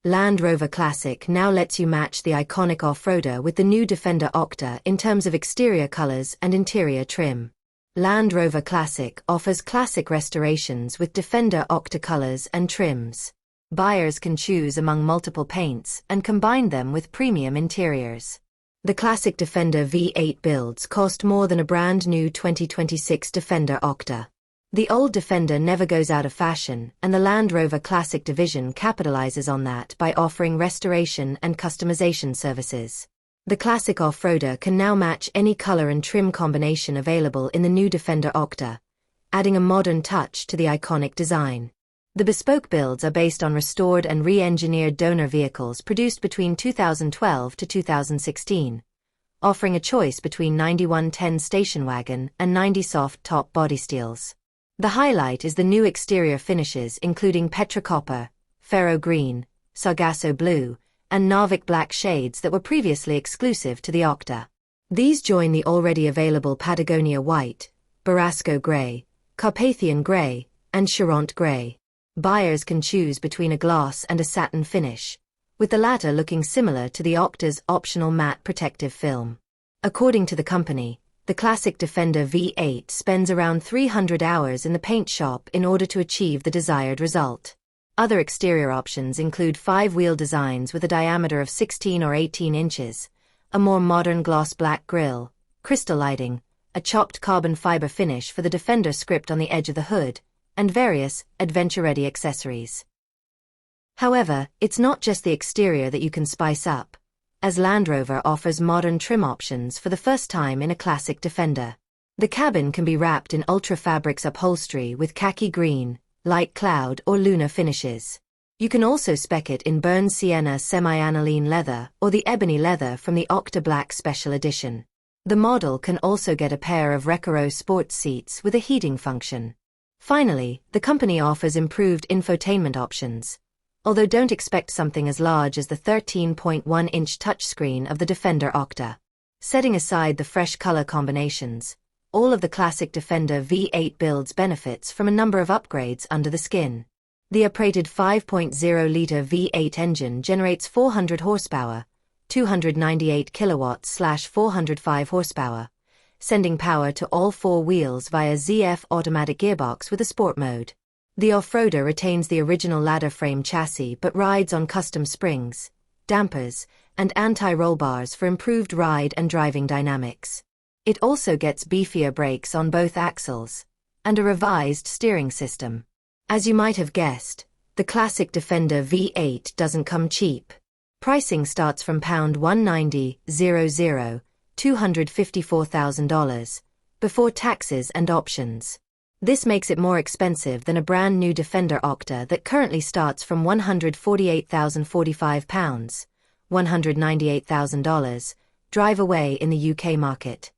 Land Rover Classic now lets you match the iconic off-roader with the new Defender Octa in terms of exterior colors and interior trim. Land Rover Classic offers classic restorations with Defender Octa colors and trims. Buyers can choose among multiple paints and combine them with premium interiors. The classic Defender V8 builds cost more than a brand new 2026 Defender Octa. The old Defender never goes out of fashion, and the Land Rover Classic division capitalizes on that by offering restoration and customization services. The classic off-roader can now match any color and trim combination available in the new Defender Octa, adding a modern touch to the iconic design. The bespoke builds are based on restored and re-engineered donor vehicles produced between 2012 to 2016, offering a choice between 9110 Station Wagon and 90 soft top bodystyles. The highlight is the new exterior finishes including Petra Copper, Ferro Green, Sargasso Blue, and Narvik Black shades that were previously exclusive to the Octa. These join the already available Patagonia White, Borrasco Gray, Carpathian Gray, and Charente Gray. Buyers can choose between a gloss and a satin finish, with the latter looking similar to the Octa's optional matte protective film. According to the company, the classic Defender V8 spends around 300 hours in the paint shop in order to achieve the desired result. Other exterior options include 5-wheel designs with a diameter of 16 or 18 inches, a more modern gloss black grille, crystal lighting, a chopped carbon fiber finish for the Defender script on the edge of the hood, and various adventure-ready accessories. However, it's not just the exterior that you can spice up, as Land Rover offers modern trim options for the first time in a classic Defender. The cabin can be wrapped in Ultra Fabrics upholstery with khaki green, light cloud or lunar finishes. You can also spec it in burnt sienna semi-aniline leather or the ebony leather from the Octa Black Special Edition. The model can also get a pair of Recaro sports seats with a heating function. Finally, the company offers improved infotainment options, although don't expect something as large as the 13.1-inch touchscreen of the Defender Octa. Setting aside the fresh color combinations, all of the classic Defender V8 builds benefits from a number of upgrades under the skin. The uprated 5.0-liter V8 engine generates 400 horsepower, 298 kilowatts/405 horsepower, sending power to all four wheels via ZF automatic gearbox with a sport mode. The off-roader retains the original ladder frame chassis but rides on custom springs, dampers, and anti-roll bars for improved ride and driving dynamics. It also gets beefier brakes on both axles, and a revised steering system. As you might have guessed, the classic Defender V8 doesn't come cheap. Pricing starts from £190,000, $254,000, before taxes and options. This makes it more expensive than a brand new Defender Octa that currently starts from £148,045, $198,000, drive away in the UK market.